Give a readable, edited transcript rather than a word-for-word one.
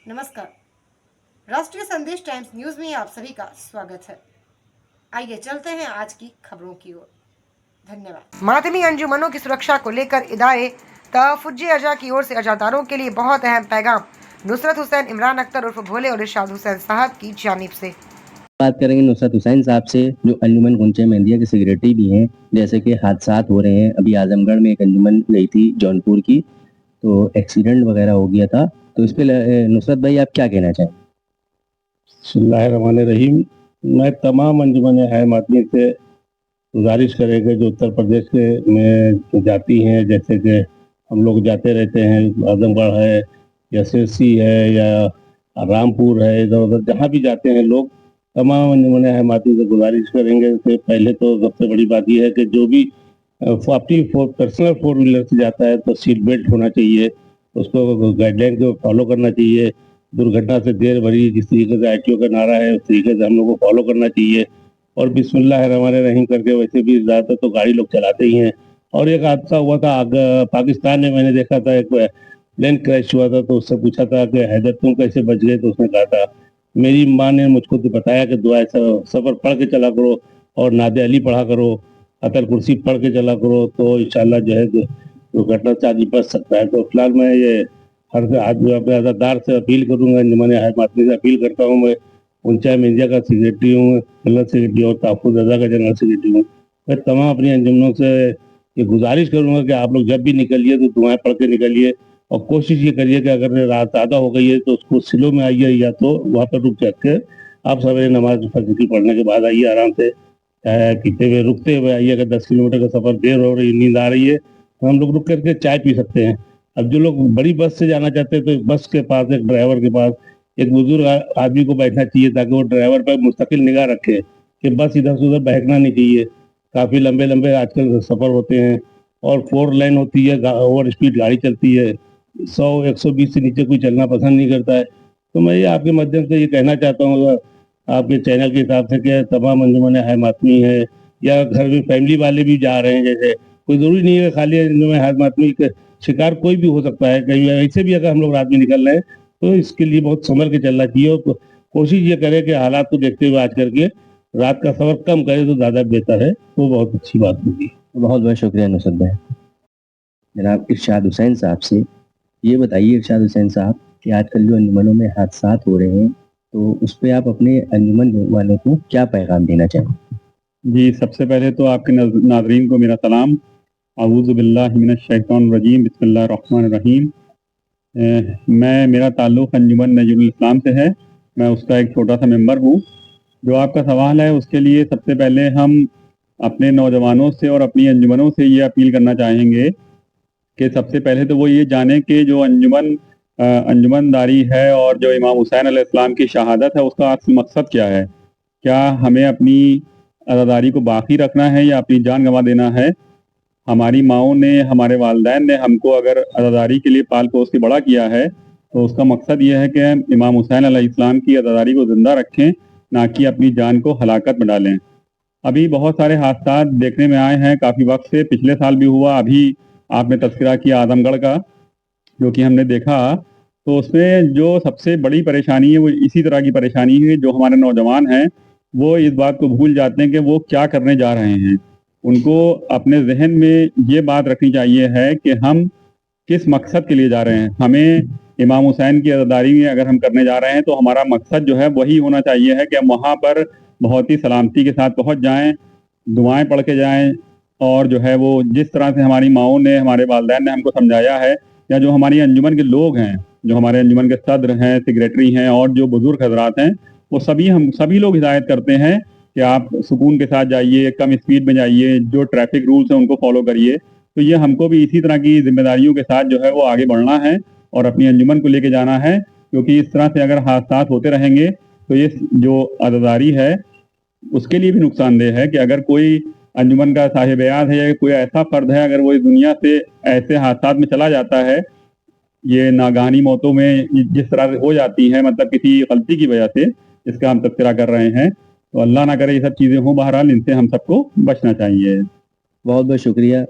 नमस्कार। राष्ट्रीय संदेश टाइम्स न्यूज में आप सभी का स्वागत है। आइए चलते हैं आज की खबरों की ओर। धन्यवाद। मातमी अंजुमनों की सुरक्षा को लेकर इदारे तहफ़्फ़ुज़ अज़ा की ओर से अज़ादारों के लिए बहुत अहम पैगाम। नुसरत हुसैन इमरान अख्तर उर्फ भोले और इरशाद हुसैन साहब की जानिब से बात करेंगे नुसरत हुसैन साहब से, जो अंजुमन गुंचे मेहंदिया के सेक्रेटरी भी हैं। जैसे कि हादसात हो रहे हैं, अभी आजमगढ़ में एक अंजुमन गई थी जौनपुर की, तो एक्सीडेंट वगैरह हो गया था, तो इस पे नुसरत भाई आप क्या कहना चाहें? बिस्मिल्लाहिर्रहमानिर्रहीम। मैं तमाम अंजुमन हैम आदमी से गुजारिश करेंगे जो उत्तर प्रदेश के में जाती हैं, जैसे कि हम लोग जाते रहते हैं, आजमगढ़ है या सिरसी है या रामपुर है, इधर उधर जहाँ भी जाते हैं लोग, तमाम अंजुमन हैम आदमी से गुजारिश करेंगे कि पहले तो सबसे बड़ी बात यह है कि जो भी अपनी पर्सनल 4 व्हीलर से जाता है तो सीट बेल्ट होना चाहिए, उसको गाइडलाइन को फॉलो करना चाहिए। दुर्घटना से देर भरी जिस तरीके से आईटीओ का नारा है उस तरीके से हम लोग को फॉलो करना चाहिए, और बिस्मिल्लाहिर्रहमानिर्रहीम करके वैसे भी ज़्यादातर तो गाड़ी लोग चलाते ही हैं। और एक हादसा हुआ था पाकिस्तान में, मैंने देखा था, एक प्लेन क्रैश हुआ था, तो उससे पूछा था कि हैदर तुम कैसे बच गए, तो उसने कहा था मेरी माँ ने मुझको तो बताया कि दुआ सफ़र पढ़ के चला करो और नादे अली पढ़ा करो, अतल कुर्सी पढ़ के चला करो, तो इंशाल्लाह जो है दुर्घटना से आदमी बच सकता है। तो फिलहाल मैं ये हर आदमी अपने अज़ादार से अपील करूँगा, मैंने हर आदमी से अपील करता हूँ। मैं पंचायत इंडिया का सेक्रेटरी हूँ, जनरल सेक्रेटरी, और तहफ़्फ़ुज़ अज़ा का जनरल सेक्रेटरी हूँ। मैं तमाम अपनी अंजुमनों से ये गुजारिश करूँगा कि आप लोग जब भी निकलिए तो दुआएं पढ़ के निकलिए, और कोशिश ये करिए कि अगर रात ज़्यादा हो गई है तो उसको सिलों में आइए, या तो वहाँ पर रुक के आप सवेरे नमाज फजर की पढ़ने के बाद आइए आराम से, पीते हुए रुकते हुए आइए। अगर 10 किलोमीटर का सफ़र देर हो रही, नींद आ रही है, तो हम लोग रुक करके चाय पी सकते हैं। अब जो लोग बड़ी बस से जाना चाहते हैं तो बस के पास एक ड्राइवर के पास एक बुजुर्ग आदमी को बैठना चाहिए, ताकि वो ड्राइवर पर मुस्तकिल निगाह रखे कि बस इधर से उधर बहकना नहीं चाहिए। काफ़ी लंबे लंबे आजकल सफ़र होते हैं और 4 लाइन होती है, ओवर स्पीड गाड़ी चलती है, 100-120 से नीचे कोई चलना पसंद नहीं करता है। तो मैं ये आपके माध्यम से ये कहना चाहता हूँ आपके चैनल के हिसाब से कि तमाम अंजुमन हैम आदमी है या घर में फैमिली वाले भी जा रहे हैं, जैसे कोई ज़रूरी नहीं है खाली अंजुमन हैम आदमी के शिकार कोई भी हो सकता है, कहीं ऐसे भी अगर हम लोग रात में निकल रहे हैं तो इसके लिए बहुत संभल के चलना चाहिए, और कोशिश ये करें कि हालात को देखते हुए आज करके रात का सफ़र कम करें तो ज़्यादा बेहतर है, वो बहुत अच्छी बात होगी। बहुत बहुत शुक्रिया नुसरत भाई। जनाब इरशाद हुसैन साहब से ये बताइए, इरशाद हुसैन साहब, कि आजकल जो अंजुमनों में हादसात हो रहे हैं, तो उस पर आप अपने अंजुमन वालों को क्या पैगाम देना चाहें? जी, सबसे पहले तो आपके नाज़रीन को मेरा सलाम। अऊज़ु बिल्लाहि मिनश शैतानिर रजीम, बिस्मिल्लाहिर रहमानिर रहीम। मेरा ताल्लुक़ अंजुमन नजरुल इस्लाम से है, मैं उसका एक छोटा सा मेंबर हूँ। जो आपका सवाल है उसके लिए सबसे पहले हम अपने नौजवानों से और अपनी अंजुमनों से ये अपील करना चाहेंगे कि सबसे पहले तो वो ये जाने कि जो अंजुमनदारी है और जो इमाम हुसैन अलैहिस्सलाम की शहादत है, उसका असल मकसद क्या है। क्या हमें अपनी अज़ादारी को बाकी रखना है या अपनी जान गंवा देना है। हमारी माओं ने, हमारे वालिदैन ने हमको अगर अज़ादारी के लिए पाल पोस के बड़ा किया है, तो उसका मकसद ये है कि इमाम हुसैन अलैहिस्सलाम की अज़ादारी को ज़िंदा रखें, ना कि अपनी जान को हलाकत में डालें। अभी बहुत सारे हादसा देखने में आए हैं काफ़ी वक्त से, पिछले साल भी हुआ, अभी आपने तज़किरा किया आजमगढ़ का, जो कि हमने देखा, तो उसमें जो सबसे बड़ी परेशानी है वो इसी तरह की परेशानी है। जो हमारे नौजवान हैं वो इस बात को भूल जाते हैं कि वो क्या करने जा रहे हैं। उनको अपने जहन में ये बात रखनी चाहिए है कि हम किस मकसद के लिए जा रहे हैं। हमें इमाम हुसैन की अज़ादारी में अगर हम करने जा रहे हैं तो हमारा मकसद जो है वही होना चाहिए है कि हम वहाँ पर बहुत ही सलामती के साथ पहुँच जाएँ, दुआएँ पढ़ के जाएँ, और जो है वो जिस तरह से हमारी माओं ने, हमारे वालिदैन ने हमको समझाया है, या जो हमारी अंजुमन के लोग हैं, जो हमारे अंजुमन के सदर हैं, सेक्रेटरी हैं और जो बुज़ुर्ग हज़रात हैं, वो हम सभी लोग हिदायत करते हैं कि आप सुकून के साथ जाइए, कम स्पीड में जाइए, जो ट्रैफिक रूल्स हैं उनको फॉलो करिए। तो ये हमको भी इसी तरह की ज़िम्मेदारियों के साथ जो है वो आगे बढ़ना है और अपनी अंजुमन को लेके जाना है, क्योंकि इस तरह से अगर हादसात होते रहेंगे तो ये जो अज़ादारी है उसके लिए भी नुकसानदेह है कि अगर कोई अंजुमन का साहिब-ए-याद है या कोई ऐसा फ़र्द है, अगर वो इस दुनिया से ऐसे हादसात में चला जाता है, ये नागहानी मौतों में जिस तरह से हो जाती हैं, मतलब किसी गलती की वजह से, जिसका हम तज़किरा कर रहे हैं, तो अल्लाह ना करे ये सब चीज़ें हों। बहरहाल इनसे हम सबको बचना चाहिए। बहुत बहुत शुक्रिया।